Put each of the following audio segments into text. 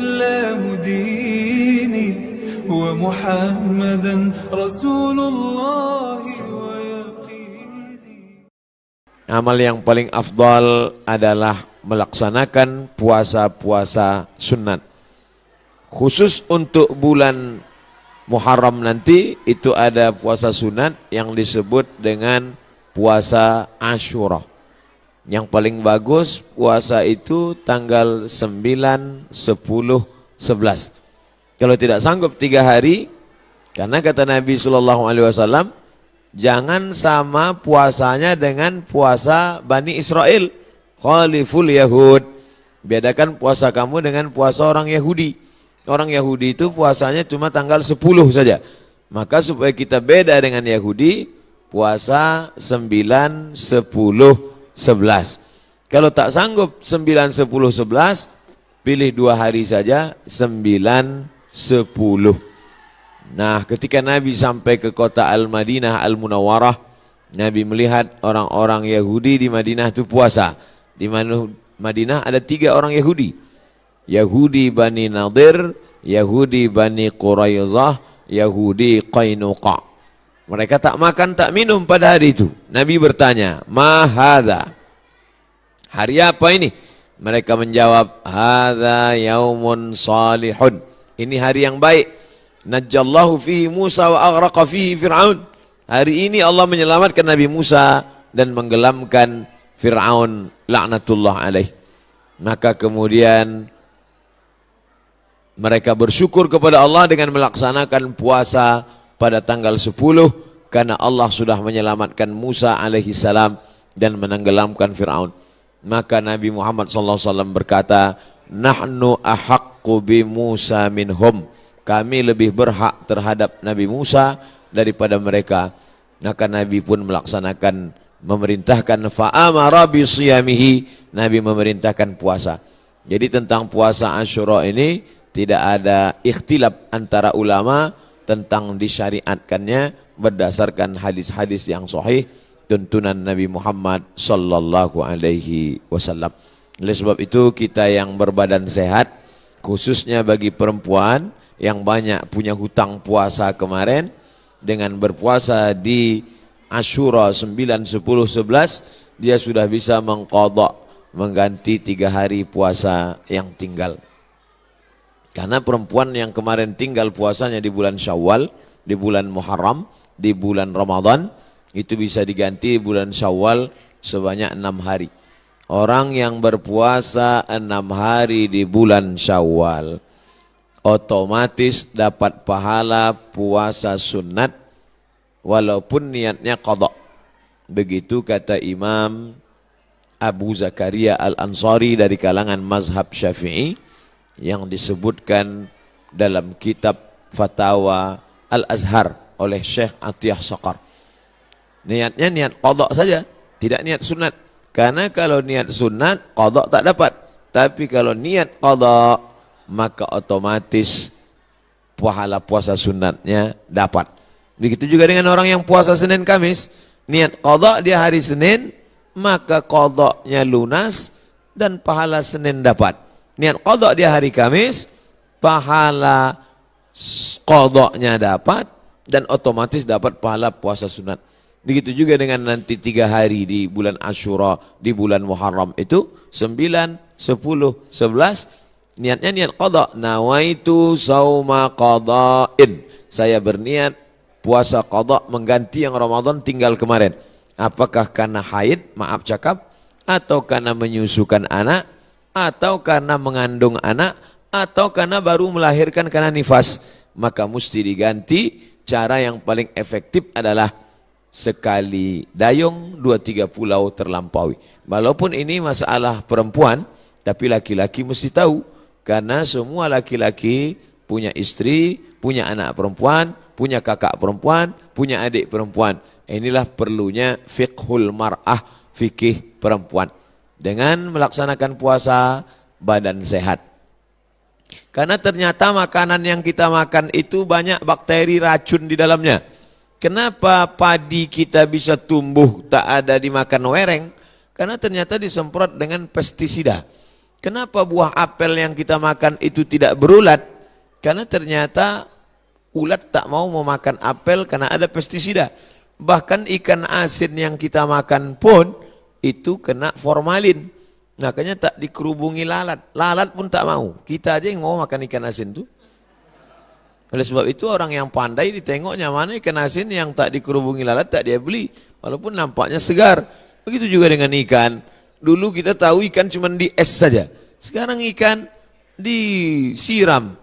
الإسلام ديني ومحمدا رسول الله ويقيني. Amal yang paling afdal adalah melaksanakan puasa-puasa sunat. Khusus untuk bulan Muharram nanti itu ada puasa sunat yang disebut dengan puasa Asyura. Yang paling bagus puasa itu tanggal 9, 10, 11. Kalau tidak sanggup 3 hari, karena kata Nabi SAW, jangan sama puasanya dengan puasa Bani Israel. Khaliful Yahud. Bedakan puasa kamu dengan puasa orang Yahudi. Orang Yahudi itu puasanya cuma tanggal 10 saja. Maka supaya kita beda dengan Yahudi, puasa 9, 10, 11. Kalau tak sanggup 9, 10, 11, pilih 2 hari saja, 9, 10. Nah, ketika Nabi sampai ke kota Al-Madinah Al-Munawwarah, Nabi melihat orang-orang Yahudi di Madinah itu puasa. Di Madinah ada 3 orang Yahudi. Yahudi Bani Nadir, Yahudi Bani Quraizah, Yahudi Qainuqa. Mereka tak makan, tak minum pada hari itu. Nabi bertanya, "Ma hadza?" Hari apa ini? Mereka menjawab, "Hadza yaumun salihun." Ini hari yang baik. Najjallahu fihi Musa wa aghraqa fihi Fir'aun. Hari ini Allah menyelamatkan Nabi Musa dan menggelamkan Fir'aun laknatullah alaih. Maka kemudian mereka bersyukur kepada Allah dengan melaksanakan puasa pada tanggal 10 karena Allah sudah menyelamatkan Musa alaihi salam dan menenggelamkan Fir'aun. Maka Nabi Muhammad SAW berkata, "Nahnu ahaqqu bi Musa minhum." Kami lebih berhak terhadap Nabi Musa daripada mereka. Maka Nabi pun melaksanakan, memerintahkan fa'amara bi siyamihi. Nabi memerintahkan puasa. Jadi tentang puasa Asyura ini tidak ada ikhtilaf antara ulama tentang disyariatkannya berdasarkan hadis-hadis yang sahih tuntunan Nabi Muhammad sallallahu alaihi wasallam. Oleh sebab itu kita yang berbadan sehat, khususnya bagi perempuan yang banyak punya hutang puasa kemarin, dengan berpuasa di Asyura 9, 10, 11, dia sudah bisa mengqadha, mengganti 3 hari puasa yang tinggal. Karena perempuan yang kemarin tinggal puasanya di bulan Syawal, di bulan Muharram, di bulan Ramadan, itu bisa diganti bulan Syawal sebanyak 6 hari. Orang yang berpuasa 6 hari di bulan Syawal otomatis dapat pahala puasa sunat walaupun niatnya qadha. Begitu kata Imam Abu Zakaria Al-Ansari dari kalangan mazhab Syafi'i yang disebutkan dalam kitab Fatawa Al-Azhar oleh Syekh Atiyah Saqar. Niatnya niat qadha saja, tidak niat sunat. Karena kalau niat sunat, qadha tak dapat. Tapi kalau niat qadha, maka otomatis pahala puasa sunatnya dapat. Begitu juga dengan orang yang puasa Senin Kamis, niat qadha dia hari Senin, maka qadhanya lunas dan pahala Senin dapat. Niat qadha dia hari Kamis, pahala qadhanya dapat dan otomatis dapat pahala puasa sunat. Begitu juga dengan nanti 3 hari di bulan Asyura, di bulan Muharram itu 9, 10, 11. Niatnya niat qadha, nawaitu sauma qadha'in. Saya berniat puasa qadha mengganti yang Ramadan tinggal kemarin. Apakah karena haid, maaf cakap, atau karena menyusukan anak, atau karena mengandung anak, atau karena baru melahirkan karena nifas, maka mesti diganti. Cara yang paling efektif adalah sekali dayung 2-3 pulau terlampaui. Walaupun ini masalah perempuan, tapi laki-laki mesti tahu. Karena semua laki-laki punya istri, punya anak perempuan, punya kakak perempuan, punya adik perempuan. Inilah perlunya fiqhul mar'ah, fikih perempuan. Dengan melaksanakan puasa, badan sehat. Karena ternyata makanan yang kita makan itu banyak bakteri racun di dalamnya. Kenapa padi kita bisa tumbuh tak ada dimakan wereng? Karena ternyata disemprot dengan pestisida. Kenapa buah apel yang kita makan itu tidak berulat? Karena ternyata ulat tak mau memakan apel karena ada pestisida. Bahkan ikan asin yang kita makan pun itu kena formalin. Makanya tak dikerubungi lalat. Lalat pun tak mau. Kita aja yang mau makan ikan asin tuh. Oleh sebab itu orang yang pandai ditengoknya mana ikan asin yang tak dikerubungi lalat tak dia beli. Walaupun nampaknya segar. Begitu juga dengan ikan. Dulu kita tahu ikan cuma di es saja. Sekarang ikan disiram,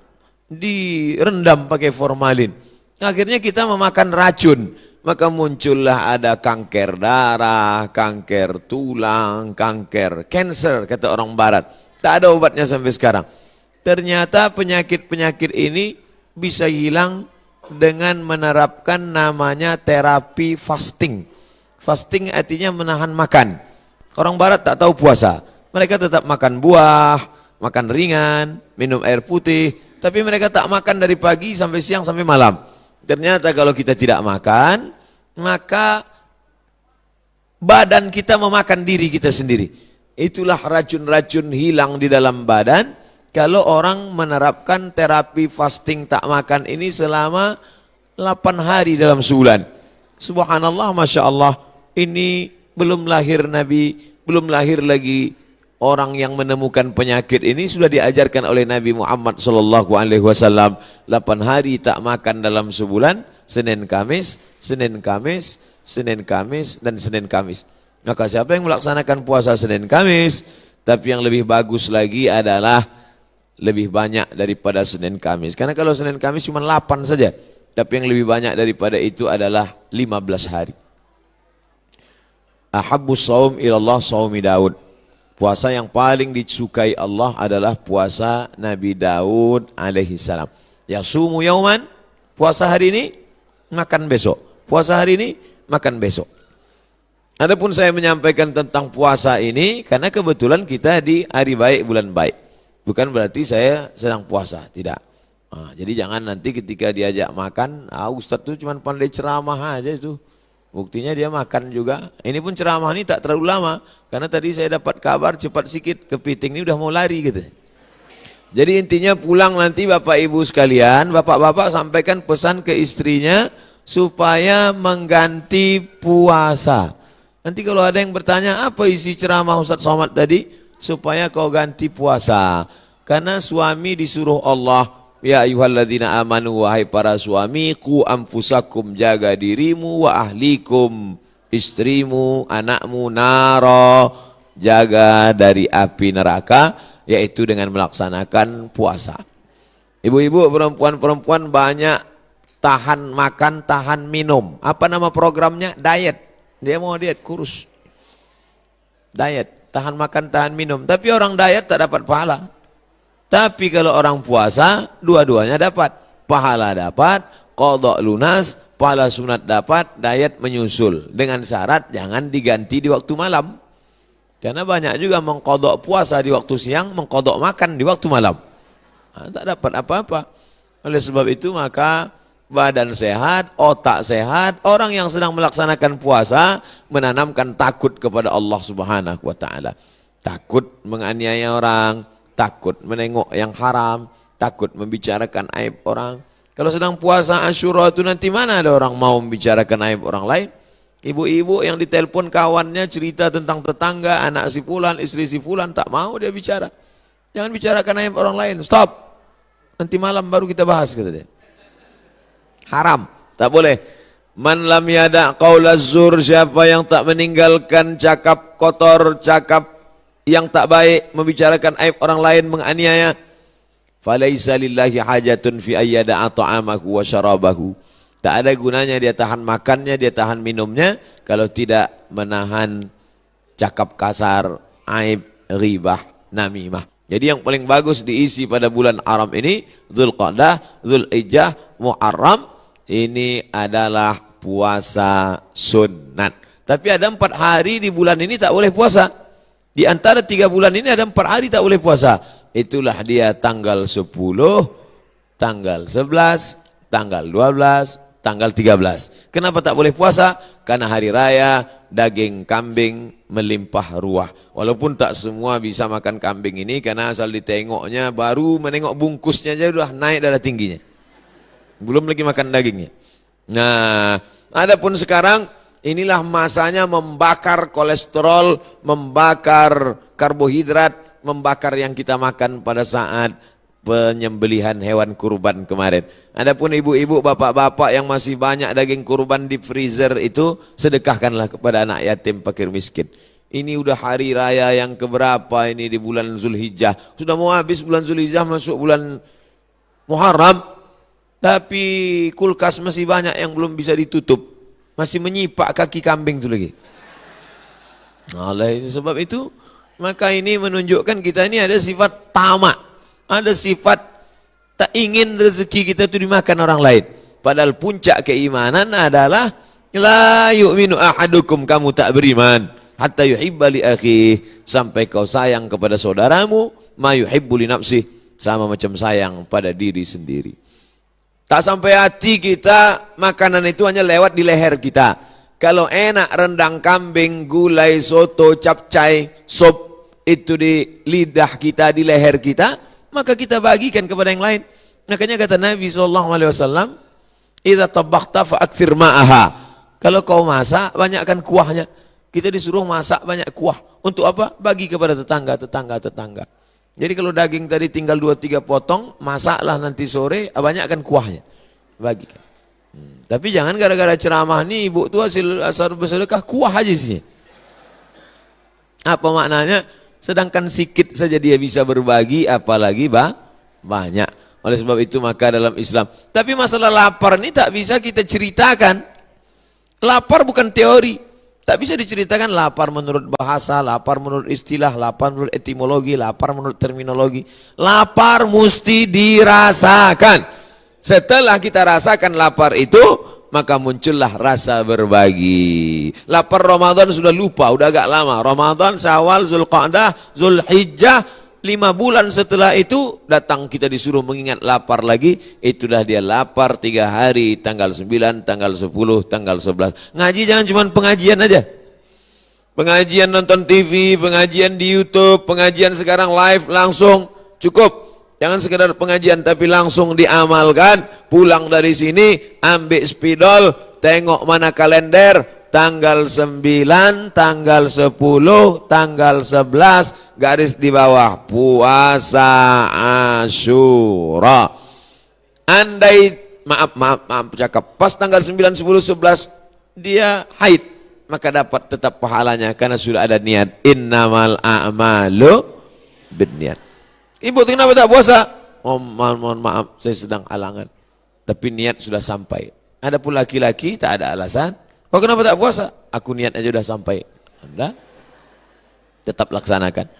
direndam pakai formalin. Akhirnya kita memakan racun. Maka muncullah ada kanker darah, kanker tulang, cancer kata orang barat. Tak ada obatnya sampai sekarang. Ternyata penyakit-penyakit ini bisa hilang dengan menerapkan namanya terapi fasting. Fasting artinya menahan makan. Orang barat tak tahu puasa. Mereka tetap makan buah, makan ringan, minum air putih. Tapi mereka tak makan dari pagi sampai siang sampai malam. Ternyata kalau kita tidak makan, maka badan kita memakan diri kita sendiri. Itulah racun-racun hilang di dalam badan. Kalau orang menerapkan terapi fasting tak makan ini selama 8 hari dalam sebulan. Subhanallah, Masya Allah. Ini belum lahir Nabi, belum lahir lagi orang yang menemukan penyakit ini sudah diajarkan oleh Nabi Muhammad SAW. 8 hari tak makan dalam sebulan, Senin Kamis, Senin Kamis, Senin Kamis, dan Senin Kamis. Maka siapa yang melaksanakan puasa Senin Kamis, tapi yang lebih bagus lagi adalah lebih banyak daripada Senin Kamis. Karena kalau Senin Kamis cuma 8 saja, tapi yang lebih banyak daripada itu adalah 15 hari. Ahabbus shaum ilallah shaumi Daud. Puasa yang paling disukai Allah adalah puasa Nabi Daud alaihi salam. Yasumu yauman, puasa hari ini, makan besok. Puasa hari ini, makan besok. Adapun saya menyampaikan tentang puasa ini karena kebetulan kita di hari baik, bulan baik. Bukan berarti saya sedang puasa, tidak. Jadi jangan nanti ketika diajak makan, Ustadz itu cuma pandai ceramah aja itu. Buktinya dia makan juga. Ini pun ceramah ini tak terlalu lama. Karena tadi saya dapat kabar cepat sikit, kepiting ini udah mau lari gitu. Jadi intinya pulang nanti Bapak Ibu sekalian, Bapak-bapak sampaikan pesan ke istrinya supaya mengganti puasa. Nanti kalau ada yang bertanya, apa isi ceramah Ustadz Somad tadi? Supaya kau ganti puasa. Karena suami disuruh Allah, ya ayyuhalladzina amanu, wahai para suami, qu anfusakum, jaga dirimu, wa ahlikum, istrimu, anakmu, naro, jaga dari api neraka, yaitu dengan melaksanakan puasa. Ibu-ibu, perempuan-perempuan banyak tahan makan, tahan minum. Apa nama programnya? Diet. Dia mau diet, kurus. Diet, tahan makan, tahan minum. Tapi orang diet tak dapat pahala. Tapi kalau orang puasa, dua-duanya dapat. Pahala dapat, qadha lunas, pahala sunat dapat, diet menyusul. Dengan syarat jangan diganti di waktu malam. Karena banyak juga mengqadha puasa di waktu siang, mengqadha makan di waktu malam. Tak dapat apa-apa. Oleh sebab itu maka badan sehat, otak sehat, orang yang sedang melaksanakan puasa menanamkan takut kepada Allah Subhanahu wa taala. Takut menganiaya orang, takut menengok yang haram, takut membicarakan aib orang. Kalau sedang puasa Asyura itu nanti mana ada orang mau membicarakan aib orang lain? Ibu-ibu yang ditelepon kawannya cerita tentang tetangga, anak si fulan, istri si fulan, tak mau dia bicara. Jangan bicarakan aib orang lain, stop. Nanti malam baru kita bahas, kata dia. Haram, tak boleh. Man lam yada qaulaz zur, siapa yang tak meninggalkan cakap kotor, cakap yang tak baik, membicarakan aib orang lain, menganiaya, falaisa lillahi hajatun fi ayyada'a ta'amahu wa syarabahu. Tak ada gunanya dia tahan makannya, dia tahan minumnya kalau tidak menahan cakap kasar, aib, ghibah, namimah. Jadi yang paling bagus diisi pada bulan haram ini, Dzulqa'dah, Dzulhijjah, Muharram, ini adalah puasa sunat. Tapi ada 4 hari di bulan ini tak boleh puasa. Di antara 3 bulan ini ada 4 hari tak boleh puasa. Itulah dia tanggal 10, tanggal 11, tanggal 12, tanggal 13. Kenapa tak boleh puasa? Karena hari raya daging kambing melimpah ruah. Walaupun tak semua bisa makan kambing ini, karena asal ditengoknya, baru menengok bungkusnya aja udah naik darah tingginya. Belum lagi makan dagingnya. Nah, adapun sekarang inilah masanya membakar kolesterol, membakar karbohidrat, membakar yang kita makan pada saat penyembelihan hewan kurban kemarin. Adapun ibu-ibu, bapak-bapak yang masih banyak daging kurban di freezer itu, sedekahkanlah kepada anak yatim, fakir miskin. Ini udah hari raya yang keberapa ini di bulan Zulhijjah. Sudah mau habis bulan Zulhijjah, masuk bulan Muharram. Tapi kulkas masih banyak yang belum bisa ditutup. Masih menyipak kaki kambing itu lagi. Oleh sebab itu, maka ini menunjukkan kita ini ada sifat tamak. Ada sifat tak ingin rezeki kita itu dimakan orang lain. Padahal puncak keimanan adalah la yu'minu ahadukum, kamu tak beriman hatta yuhibba li akhihi, sampai kau sayang kepada saudaramu ma yuhibbu li nafsihi, sama macam sayang pada diri sendiri. Tak sampai hati kita, makanan itu hanya lewat di leher kita. Kalau enak rendang kambing, gulai, soto, capcay, sop itu di lidah kita, di leher kita, maka kita bagikan kepada yang lain. Makanya kata Nabi SAW, idza tabakhta fa aktsir ma'aha. Kalau kau masak, banyakkan kuahnya. Kita disuruh masak banyak kuah. Untuk apa? Bagi kepada tetangga. Jadi kalau daging tadi tinggal 2-3 potong, masaklah nanti sore, banyakkan kuahnya. Bagikan. Tapi jangan gara-gara ceramah nih, ibu tuh hasil bersedekah, kuah aja isinya. Apa maknanya? Sedangkan sikit saja dia bisa berbagi, apalagi banyak. Oleh sebab itu maka dalam Islam. Tapi masalah lapar ini tak bisa kita ceritakan. Lapar bukan teori. Tak bisa diceritakan lapar menurut bahasa, lapar menurut istilah, lapar menurut etimologi, lapar menurut terminologi. Lapar mesti dirasakan. Setelah kita rasakan lapar itu, maka muncullah rasa berbagi. Lapar Ramadan sudah lupa, udah agak lama. Ramadan, Syawal, Zulqa'dah, Zulhijjah, 5 bulan setelah itu datang kita disuruh mengingat lapar lagi. Itulah dia lapar 3 hari, tanggal 9, tanggal 10, tanggal 11. Ngaji jangan cuma pengajian aja. Pengajian nonton TV, pengajian di YouTube, pengajian sekarang live langsung, cukup. Jangan sekedar pengajian tapi langsung diamalkan. Pulang dari sini, ambil spidol, tengok mana kalender, tanggal 9, tanggal 10, tanggal 11, garis di bawah, puasa Asyura. Andai, maaf cakap, pas tanggal 9, 10, 11, dia haid, maka dapat tetap pahalanya, karena sudah ada niat. Innamal a'malu binniat. Ibu kenapa tak puasa? Oh, mohon maaf, saya sedang halangan. Tapi niat sudah sampai. Adapun laki-laki tak ada alasan. Kau kenapa tak puasa? Aku niat aja sudah sampai. Anda tetap laksanakan.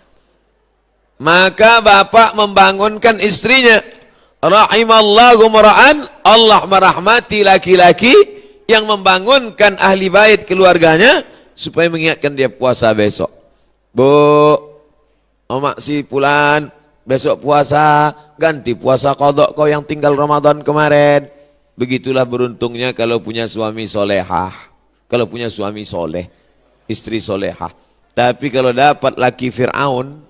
Maka bapak membangunkan istrinya. Rahimallahu mar'an, Allah merahmati laki-laki yang membangunkan ahli bait keluarganya supaya mengingatkan dia puasa besok. Bu, omak si Pulan, besok puasa, ganti puasa qadha kau yang tinggal Ramadan kemarin. Begitulah beruntungnya kalau punya suami solehah, kalau punya suami soleh, istri solehah. Tapi kalau dapat laki Fir'aun,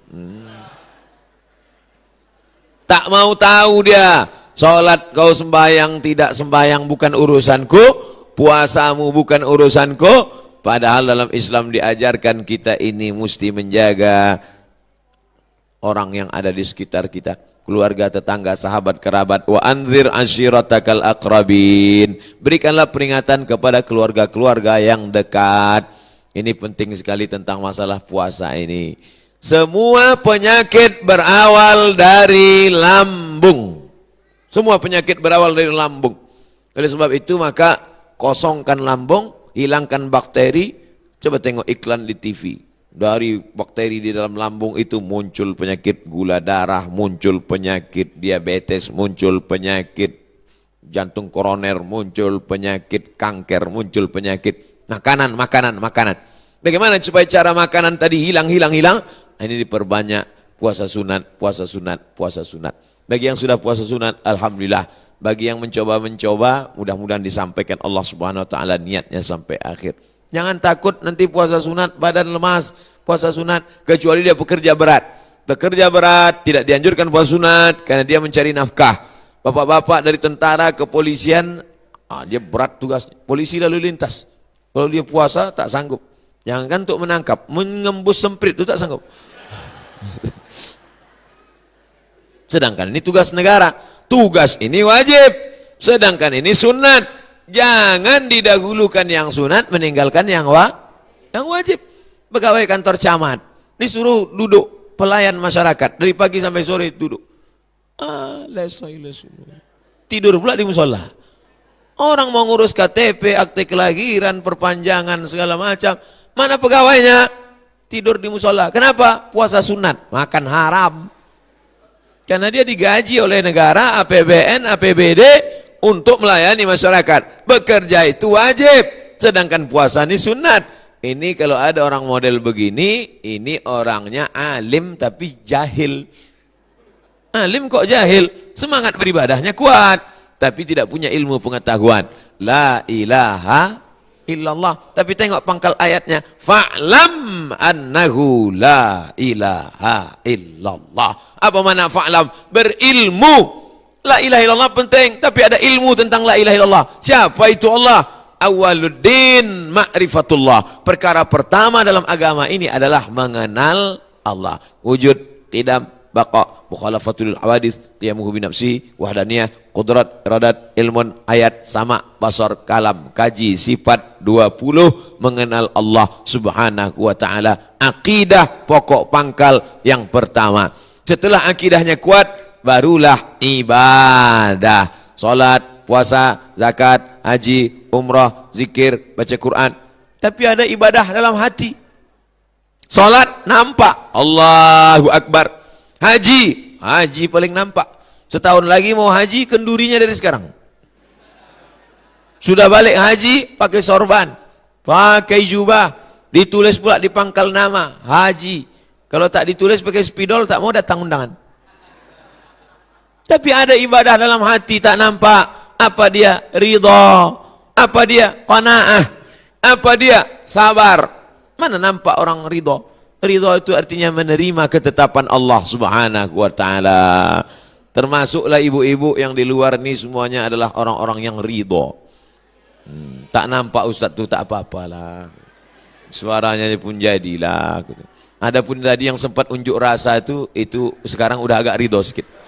tak mau tahu dia. Sholat kau sembahyang, tidak sembahyang bukan urusanku, puasamu bukan urusanku. Padahal dalam Islam diajarkan kita ini mesti menjaga orang yang ada di sekitar kita, keluarga, tetangga, sahabat, kerabat. Wa anzir ashiratakal aqrabin. Berikanlah peringatan kepada keluarga-keluarga yang dekat. Ini penting sekali tentang masalah puasa ini. Semua penyakit berawal dari lambung. Semua penyakit berawal dari lambung. Oleh sebab itu maka kosongkan lambung, hilangkan bakteri. Coba tengok iklan di TV. Dari bakteri di dalam lambung itu muncul penyakit gula darah, muncul penyakit diabetes, muncul penyakit jantung koroner, muncul penyakit kanker, muncul penyakit makanan. Bagaimana supaya cara makanan tadi hilang? Ini diperbanyak puasa sunat. Bagi yang sudah puasa sunat, alhamdulillah. Bagi yang mencoba-mencoba, mudah-mudahan disampaikan Allah Subhanahu wa taala niatnya sampai akhir. Jangan takut nanti puasa sunat badan lemas, puasa sunat kecuali dia pekerja berat. Pekerja berat tidak dianjurkan puasa sunat karena dia mencari nafkah. Bapak-bapak dari tentara, kepolisian, dia berat tugas. Polisi lalu lintas. Kalau dia puasa tak sanggup. Jangan untuk menangkap, mengembus semprit itu tak sanggup. Sedangkan ini tugas negara. Tugas ini wajib. Sedangkan ini sunat. Jangan didahulukan yang sunat, meninggalkan yang wajib. Pegawai kantor camat disuruh duduk, pelayan masyarakat dari pagi sampai sore duduk. Tidur pula di musola. Orang mau ngurus KTP, akte kelahiran, perpanjangan segala macam. Mana pegawainya? Tidur di musola. Kenapa? Puasa sunat, makan haram. Karena dia digaji oleh negara, APBN, APBD untuk melayani masyarakat. Bekerja itu wajib, sedangkan puasa ini sunat. Ini kalau ada orang model begini, ini orangnya alim tapi jahil. Alim kok jahil? Semangat beribadahnya kuat, tapi tidak punya ilmu pengetahuan. La ilaha illallah. Tapi tengok pangkal ayatnya, fa'lam annahu la ilaha illallah. Apa makna fa'lam? Berilmu. La ilaha illallah penting, tapi ada ilmu tentang la ilaha illallah. Siapa itu Allah? Awaluddin ma'rifatullah. Perkara pertama dalam agama ini adalah mengenal Allah. Wujud, qidam, baqa, mukhalafatul hawadis, qiyamuhu binafsi, wahdaniyah, qudrat, iradat, ilmun, ayat, sama, basar, kalam, kaji, sifat 20, mengenal Allah Subhanahu wa taala. Akidah pokok pangkal yang pertama. Setelah akidahnya kuat, barulah ibadah. Salat, puasa, zakat, haji, umrah, zikir, baca Quran. Tapi ada ibadah dalam hati. Salat nampak, Allahu Akbar. Haji paling nampak. Setahun lagi mau haji, kendurinya dari sekarang. Sudah balik haji, pakai sorban, pakai jubah, ditulis pula di pangkal nama, haji. Kalau tak ditulis pakai spidol, tak mau datang undangan. Tapi ada ibadah dalam hati tak nampak. Apa dia? Ridha. Apa dia? Qanaah. Apa dia? Sabar. Mana nampak orang ridha? Ridha itu artinya menerima ketetapan Allah Subhanahu wa taala. Termasuklah ibu-ibu yang di luar ini semuanya adalah orang-orang yang ridha. Tak nampak ustaz tu tak apa-apalah. Suaranya pun jadilah. Adapun tadi yang sempat unjuk rasa itu sekarang udah agak ridha sikit.